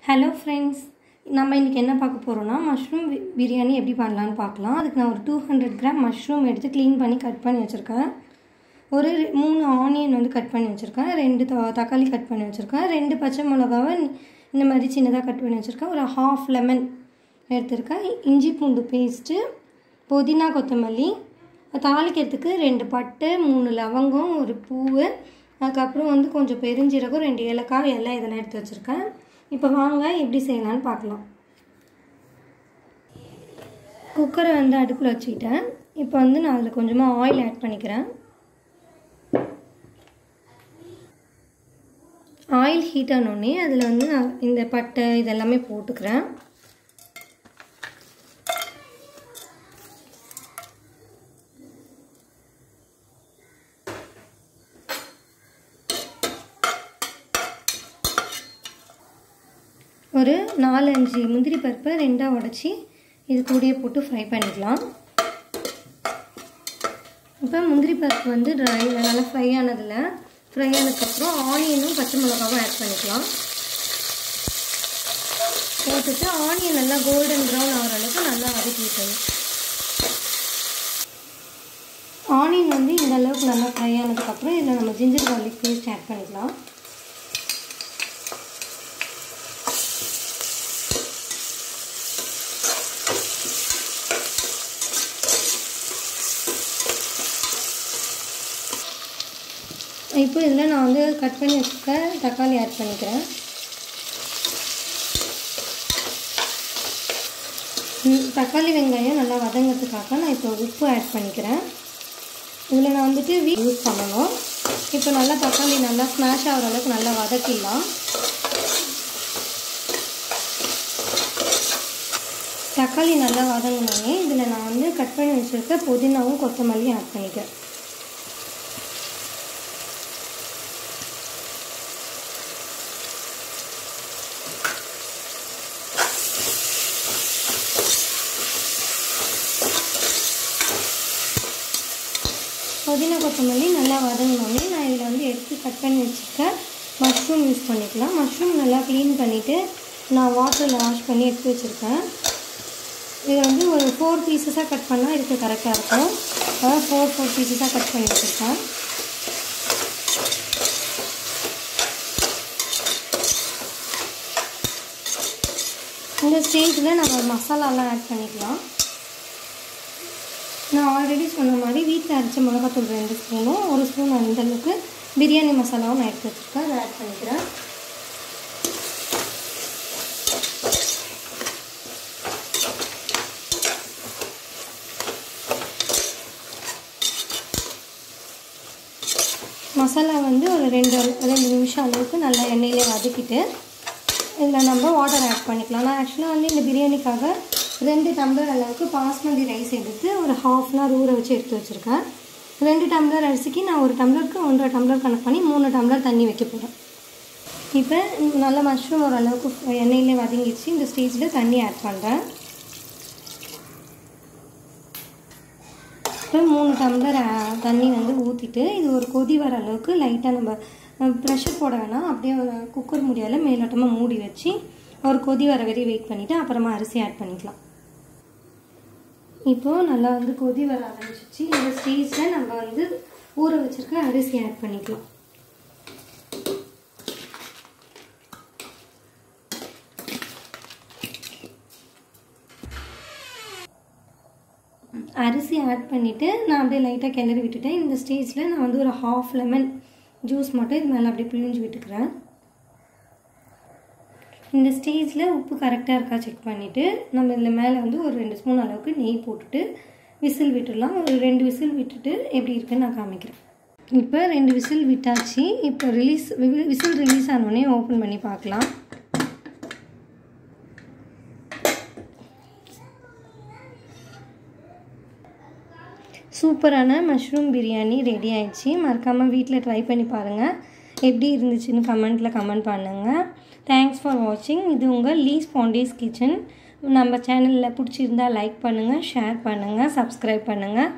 Hello friends, நம்ம இன்றைக்கி என்ன பார்க்க போகிறோன்னா மஷ்ரூம் பிரியாணி எப்படி பண்ணலான்னு பார்க்கலாம். அதுக்கு நான் ஒரு 200 கிராம் மஷ்ரூம் எடுத்து க்ளீன் பண்ணி கட் பண்ணி வச்சுருக்கேன். ஒரு 3 ஆனியன் வந்து கட் பண்ணி வச்சுருக்கேன். 2 தக்காளி கட் பண்ணி வச்சுருக்கேன். 2 பச்சை மிளகாவை இந்த மாதிரி சின்னதாக கட் பண்ணி வச்சுருக்கேன். ஒரு ½ லெமன் எடுத்துருக்கேன். இஞ்சி பூண்டு பேஸ்ட்டு, புதினா கொத்தமல்லி, தாளிக்கிறதுக்கு 2 பட்டை, 3 லவங்கம், ஒரு பூவு, அதுக்கப்புறம் வந்து கொஞ்சம் பெருஞ்சீரகம், 2 ஏலக்காய், எல்லாம் இதெல்லாம் எடுத்து வச்சுருக்கேன். இப்போ வாங்க எப்படி செய்யலான்னு பார்க்கலாம். குக்கரை வந்து அடுப்பில் வச்சுக்கிட்டேன். இப்போ வந்து நான் அதில் கொஞ்சமாக ஆயில் ஆட் பண்ணிக்கிறேன். ஆயில் ஹீட் ஆனோடனே அதில் வந்து நான் இந்த பட்டை இதெல்லாமே போட்டுக்கிறேன். ஒரு 4-5 முந்திரி பருப்பை 2ஆக உடச்சி இது கூடயே போட்டு ஃப்ரை பண்ணிக்கலாம். இப்போ முந்திரி பருப்பு வந்து நல்லா ஃப்ரை ஆனதுக்கப்புறம் ஆனியனும் பச்சை மிளகாவும் ஆட் பண்ணிக்கலாம். போட்டுட்டு ஆனியன் நல்லா கோல்டன் ப்ரௌன் ஆகிற அளவுக்கு நல்லா வதக்கிக்கணும். ஆனியன் வந்து இந்த அளவுக்கு நல்லா ஃப்ரை ஆனதுக்கப்புறம் இதில் நம்ம ஜிஞ்சர் கார்லிக் பேஸ்ட் ஆட் பண்ணிக்கலாம். இப்போ இதில் நான் வந்து கட் பண்ணி வச்சுக்க தக்காளி ஆட் பண்ணிக்கிறேன். தக்காளி வெங்காயம் நல்லா வதங்கிறதுக்காக நான் இப்போ உப்பு ஆட் பண்ணிக்கிறேன். இதில் நான் வந்துட்டு யூஸ் பண்ணணும். இப்போ நல்லா தக்காளி நல்லா ஸ்மாஷ் ஆகிற அளவுக்கு நல்லா வதக்கிடலாம். தக்காளி நல்லா வதங்கினோடனே இதில் நான் வந்து கட் பண்ணி வச்சுருக்க புதினாவும் கொத்தமல்லியும் ஆட் பண்ணிக்கிறேன். புதினா கொத்தமல்லி நல்லா வதங்கினோடனே நான் இதில் வந்து எடுத்து கட் பண்ணி வச்சுருக்க மஷ்ரூம் யூஸ் பண்ணிக்கலாம். மஷ்ரூம் நல்லா க்ளீன் பண்ணிவிட்டு நான் வாட்டரில் வாஷ் பண்ணி எடுத்து வச்சுருக்கேன். இது வந்து ஒரு 4 பீசஸாக கட் பண்ணால் இதுக்கு கரெக்டாக இருக்கும். அதாவது 4 பீசஸாக கட் பண்ணி வச்சுருக்கேன். இந்த ஸ்டேஜில் நம்ம மசாலாலாம் ஆட் பண்ணிக்கலாம். நான் ஆல்ரெடி சொன்ன மாதிரி வீட்டில் அரைச்ச மிளகாத்தூள் 2 ஸ்பூனும் 1 ஸ்பூன் அந்தளவுக்கு பிரியாணி மசாலாவும் நான் எடுத்து வச்சுருக்கேன். அதை ஆட் பண்ணிக்கிறேன். மசாலா வந்து ஒரு 2 நிமிஷம் அளவுக்கு நல்லா எண்ணெயிலே வதக்கிட்டு இதில் நம்ம வாட்டர் ஆட் பண்ணிக்கலாம். நான் ஆக்சுவலாக வந்து இந்த பிரியாணிக்காக 2 டம்ளர் அளவுக்கு பாஸ்மதி ரைஸ் எடுத்து ஒரு ½ hour ஊற வச்சு எடுத்து வச்சுருக்கேன். 2 டம்ளர் அரிசிக்கு நான் 1 டம்ளருக்கு 1.5 டம்ளர் கணக்கு பண்ணி 3 டம்ளர் தண்ணி வைக்க போகிறேன். இப்போ நல்லா மஷ்ரூம் ஓரளவுக்கு எண்ணெயிலே வதங்கிடுச்சு. இந்த ஸ்டேஜில் தண்ணி ஆட் பண்ணுறேன். இப்போ 3 டம்ளர் தண்ணி வந்து ஊற்றிட்டு இது ஒரு கொதி வர அளவுக்கு லைட்டாக நம்ம ப்ரெஷர் போட வேணாம், அப்படியே ஒரு குக்கர் மூடியால் மேலோட்டமாக மூடி வச்சு ஒரு கொதி வர வரையும் வெயிட் பண்ணிவிட்டு அப்புறமா அரிசி ஆட் பண்ணிக்கலாம். இப்போது நல்லா வந்து கொதி வர ஆரம்பிச்சிச்சு. இந்த ஸ்டேஜில் நம்ம வந்து ஊற வச்சுருக்க அரிசி ஆட் பண்ணிக்கலாம். அரிசி ஆட் பண்ணிவிட்டு நான் அப்படியே லைட்டாக கிளறி விட்டுட்டேன். இந்த ஸ்டேஜில் நான் வந்து ஒரு ½ லெமன் ஜூஸ் மட்டும் இது மேலே அப்படியே பிழிஞ்சு விட்டுக்கிறேன். இந்த ஸ்டேஜில் உப்பு கரெக்டாக இருக்கா செக் பண்ணிவிட்டு நம்ம இதில் மேலே வந்து ஒரு 2 ஸ்பூன் அளவுக்கு நெய் போட்டுட்டு விசில் விட்டுடலாம். ஒரு 2 விசில் விட்டுட்டு எப்படி இருக்குன்னு நான் காமிக்கிறேன். இப்போ 2 விசில் விட்டாச்சு. இப்போ விசில் ரிலீஸ் ஆனோடனே ஓப்பன் பண்ணி பார்க்கலாம். சூப்பரான மஷ்ரூம் பிரியாணி ரெடி ஆயிடுச்சு. மறக்காமல் வீட்டில் ட்ரை பண்ணி பாருங்கள். எப்படி இருந்துச்சுன்னு கமெண்ட் பண்ணுங்கள். தேங்க்ஸ் ஃபார் வாட்சிங். இது உங்கள் லீஸ் பாண்டேஸ் கிச்சன். நம்ம சேனலில் பிடிச்சிருந்தால் லைக் பண்ணுங்கள், ஷேர் பண்ணுங்கள், சப்ஸ்கிரைப் பண்ணுங்கள்.